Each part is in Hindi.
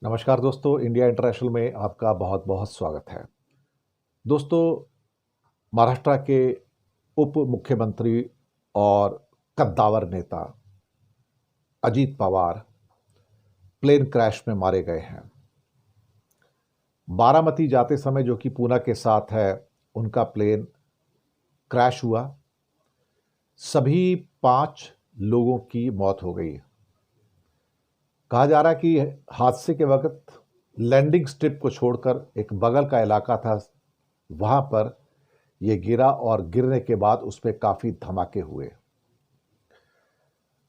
नमस्कार दोस्तों, इंडिया इंटरनेशनल में आपका बहुत बहुत स्वागत है। दोस्तों, महाराष्ट्र के उप मुख्यमंत्री और कद्दावर नेता अजीत पवार प्लेन क्रैश में मारे गए हैं। बारामती जाते समय, जो कि पूना के साथ है, उनका प्लेन क्रैश हुआ। सभी 5 लोगों की मौत हो गई। कहा जा रहा है कि हादसे के वक्त लैंडिंग स्ट्रिप को छोड़कर एक बगल का इलाका था, वहां पर यह गिरा और गिरने के बाद उसमें काफी धमाके हुए।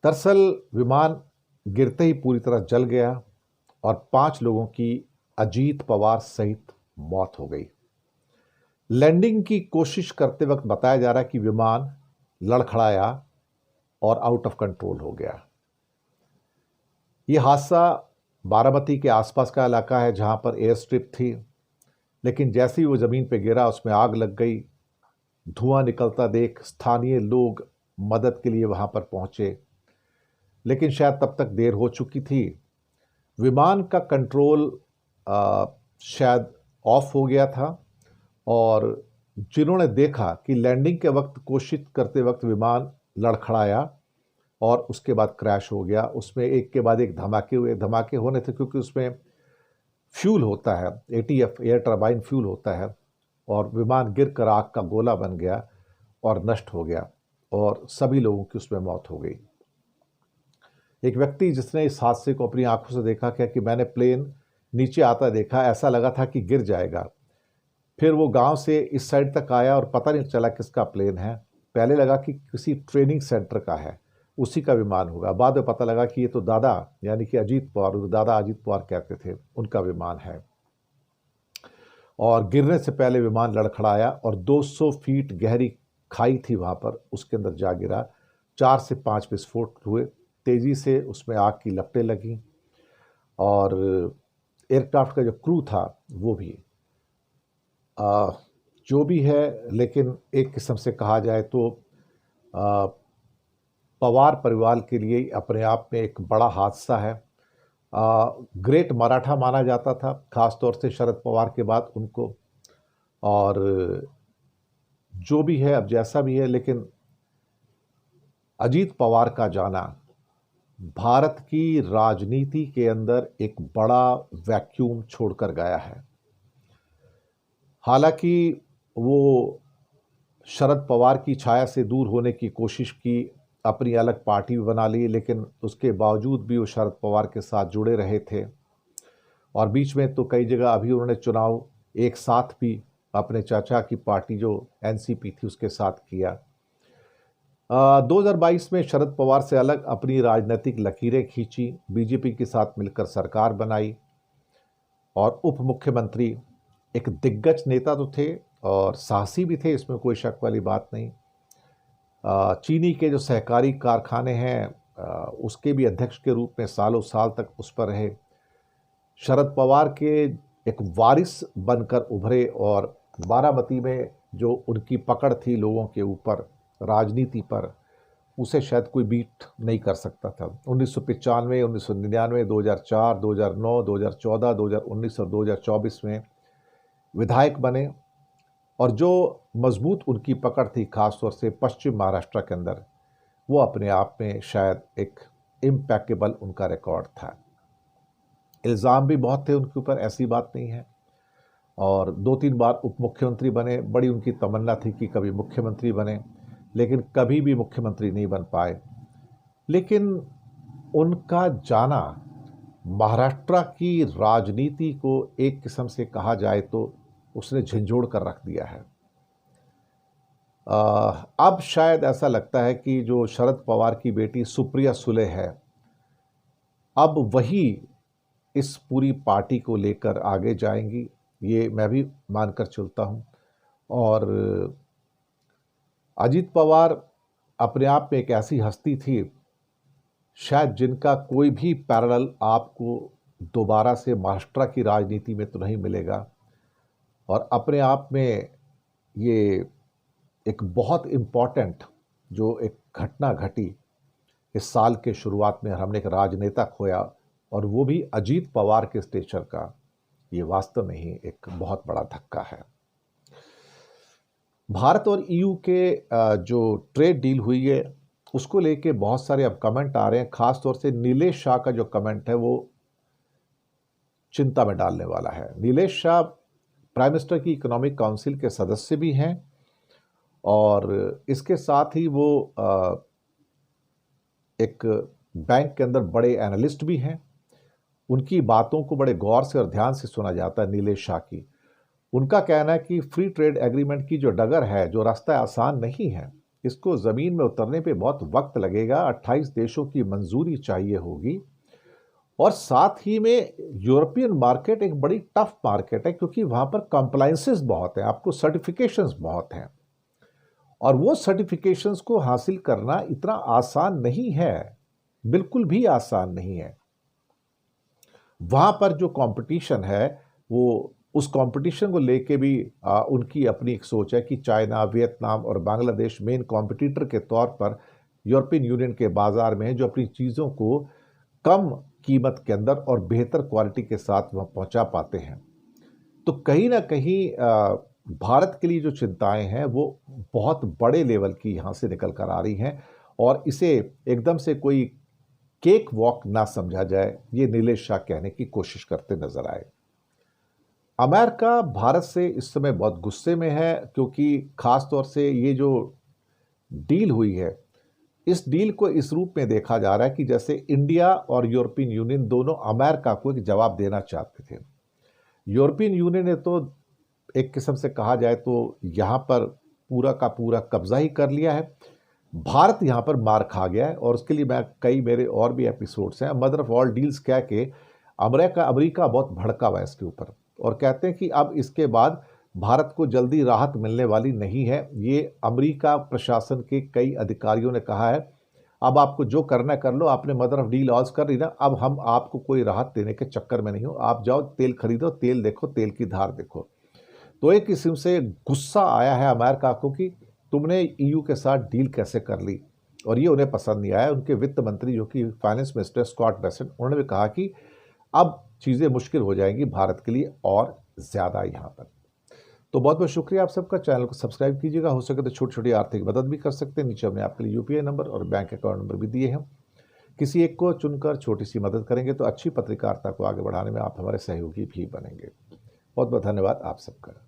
दरअसल विमान गिरते ही पूरी तरह जल गया और 5 लोगों की अजीत पवार सहित मौत हो गई। लैंडिंग की कोशिश करते वक्त बताया जा रहा है कि विमान लड़खड़ाया और आउट ऑफ कंट्रोल हो गया। यह हादसा बारामती के आसपास का इलाका है, जहां पर एयर स्ट्रिप थी, लेकिन जैसे ही वो जमीन पर गिरा उसमें आग लग गई। धुआं निकलता देख स्थानीय लोग मदद के लिए वहां पर पहुंचे, लेकिन शायद तब तक देर हो चुकी थी। विमान का कंट्रोल शायद ऑफ हो गया था और जिन्होंने देखा कि लैंडिंग के वक्त कोशिश करते वक्त विमान लड़खड़ाया और उसके बाद क्रैश हो गया, उसमें एक के बाद एक धमाके हुए। धमाके होने थे क्योंकि उसमें फ्यूल होता है, एटीएफ एयर टरबाइन फ्यूल होता है, और विमान गिर कर आग का गोला बन गया और नष्ट हो गया और सभी लोगों की उसमें मौत हो गई। एक व्यक्ति जिसने इस हादसे को अपनी आंखों से देखा, क्या कि मैंने प्लेन नीचे आता देखा, ऐसा लगा था कि गिर जाएगा। फिर वो गांव से इस साइड तक आया और पता नहीं चला किसका प्लेन है। पहले लगा कि किसी ट्रेनिंग सेंटर का है, उसी का विमान होगा। बाद में पता लगा कि ये तो दादा, यानी कि अजीत पवार, दादा अजीत पवार कहते थे, उनका विमान है। और गिरने से पहले विमान लड़खड़ाया और 200 फीट गहरी खाई थी वहां पर, उसके अंदर जा गिरा। 4 से 5 विस्फोट हुए, तेजी से उसमें आग की लपटें लगी और एयरक्राफ्ट का जो क्रू था वो भी जो भी है, लेकिन एक किस्म से कहा जाए तो पवार परिवार के लिए अपने आप में एक बड़ा हादसा है। ग्रेट मराठा माना जाता था, खासतौर से शरद पवार के बाद उनको। और जो भी है, अब जैसा भी है, लेकिन अजीत पवार का जाना भारत की राजनीति के अंदर एक बड़ा वैक्यूम छोड़कर गया है। हालांकि वो शरद पवार की छाया से दूर होने की कोशिश की, अपनी अलग पार्टी भी बना ली, लेकिन उसके बावजूद भी वो शरद पवार के साथ जुड़े रहे थे। और बीच में तो कई जगह अभी उन्होंने चुनाव एक साथ भी अपने चाचा की पार्टी जो एनसीपी थी उसके साथ किया। 2022 में शरद पवार से अलग अपनी राजनीतिक लकीरें खींची, बीजेपी के साथ मिलकर सरकार बनाई और उप मुख्यमंत्री, एक दिग्गज नेता तो थे और साहसी भी थे, इसमें कोई शक वाली बात नहीं। चीनी के जो सहकारी कारखाने हैं उसके भी अध्यक्ष के रूप में सालों साल तक उस पर रहे। शरद पवार के एक वारिस बनकर उभरे और बारामती में जो उनकी पकड़ थी लोगों के ऊपर, राजनीति पर, उसे शायद कोई बीट नहीं कर सकता था। 1995, 1999, 2004, 2009, 2014, 2019 और 2024 में विधायक बने और जो मजबूत उनकी पकड़ थी, खासतौर से पश्चिम महाराष्ट्र के अंदर, वो अपने आप में शायद एक इम्पैक्टेबल उनका रिकॉर्ड था। इल्ज़ाम भी बहुत थे उनके ऊपर, ऐसी बात नहीं है। और 2-3 बार उप मुख्यमंत्री बने, बड़ी उनकी तमन्ना थी कि कभी मुख्यमंत्री बने, लेकिन कभी भी मुख्यमंत्री नहीं बन पाए। लेकिन उनका जाना महाराष्ट्र की राजनीति को एक किस्म से कहा जाए तो उसने झंझोड़ कर रख दिया है। अब शायद ऐसा लगता है कि जो शरद पवार की बेटी सुप्रिया सुले है, अब वही इस पूरी पार्टी को लेकर आगे जाएंगी, ये मैं भी मानकर चलता हूं। और अजीत पवार अपने आप में एक ऐसी हस्ती थी, शायद जिनका कोई भी पैरेलल आपको दोबारा से महाराष्ट्र की राजनीति में तो नहीं मिलेगा। और अपने आप में ये एक बहुत इम्पॉर्टेंट जो एक घटना घटी इस साल के शुरुआत में, हमने एक राजनेता खोया, और वो भी अजीत पवार के स्टेचर का, ये वास्तव में ही एक बहुत बड़ा धक्का है। भारत और ईयू के जो ट्रेड डील हुई है उसको लेके बहुत सारे अब कमेंट आ रहे हैं। खास तौर से नीलेश शाह का जो कमेंट है वो चिंता में डालने वाला है। नीलेश शाह प्राइम मिनिस्टर की इकोनॉमिक काउंसिल के सदस्य भी हैं और इसके साथ ही वो एक बैंक के अंदर बड़े एनालिस्ट भी हैं। उनकी बातों को बड़े गौर से और ध्यान से सुना जाता है। नीलेश शाह की उनका कहना है कि फ्री ट्रेड एग्रीमेंट की जो डगर है, जो रास्ता आसान नहीं है, इसको ज़मीन में उतरने पे बहुत वक्त लगेगा। 28 देशों की मंजूरी चाहिए होगी और साथ ही में यूरोपियन मार्केट एक बड़ी टफ मार्केट है क्योंकि वहाँ पर कंप्लायंसेस बहुत हैं, आपको सर्टिफिकेशंस बहुत हैं और वो सर्टिफिकेशंस को हासिल करना इतना आसान नहीं है, बिल्कुल भी आसान नहीं है। वहाँ पर जो कंपटीशन है वो उस कंपटीशन को लेके भी उनकी अपनी एक सोच है कि चाइना, वियतनाम और बांग्लादेश मेन कॉम्पिटिटर के तौर पर यूरोपियन यूनियन के बाजार में हैं, जो अपनी चीज़ों को कम कीमत के अंदर और बेहतर क्वालिटी के साथ वहाँ पहुँचा पाते हैं। तो कहीं ना कहीं भारत के लिए जो चिंताएं हैं वो बहुत बड़े लेवल की यहाँ से निकल कर आ रही हैं और इसे एकदम से कोई केक वॉक ना समझा जाए, ये नीलेश शाह कहने की कोशिश करते नजर आए। अमेरिका भारत से इस समय बहुत गुस्से में है क्योंकि खास तौर से ये जो डील हुई है, इस डील को इस रूप में देखा जा रहा है कि जैसे इंडिया और यूरोपियन यूनियन दोनों अमेरिका को एक जवाब देना चाहते थे। यूरोपियन यूनियन ने तो एक किस्म से कहा जाए तो यहाँ पर पूरा का पूरा कब्जा ही कर लिया है। भारत यहाँ पर मार खा गया है और उसके लिए मैं कई मेरे और भी एपिसोड्स हैं, मदर ऑफ ऑल डील्स कह के अमेरिका बहुत भड़का हुआ है इसके ऊपर और कहते हैं कि अब इसके बाद भारत को जल्दी राहत मिलने वाली नहीं है। ये अमेरिका प्रशासन के कई अधिकारियों ने कहा है, अब आपको जो करना है कर लो, आपने मदर ऑफ डील ऑल्स कर ली ना, अब हम आपको कोई राहत देने के चक्कर में नहीं हो, आप जाओ तेल खरीदो, तेल देखो, तेल की धार देखो। तो एक किस्म से गुस्सा आया है अमेरिका को कि तुमने ईयू के साथ डील कैसे कर ली और ये उन्हें पसंद नहीं आया। उनके वित्त मंत्री जो कि फाइनेंस मिनिस्टर स्कॉट बेसेंट, उन्होंने भी कहा कि अब चीज़ें मुश्किल हो जाएंगी भारत के लिए और ज़्यादा यहाँ पर। तो बहुत बहुत शुक्रिया आप सबका। चैनल को सब्सक्राइब कीजिएगा, हो सके तो छोटी छोटी आर्थिक मदद भी कर सकते हैं। नीचे हमने आपके लिए यूपीआई नंबर और बैंक अकाउंट नंबर भी दिए हैं। किसी एक को चुनकर छोटी सी मदद करेंगे तो अच्छी पत्रकारिता को आगे बढ़ाने में आप हमारे सहयोगी भी बनेंगे। बहुत बहुत धन्यवाद आप सबका।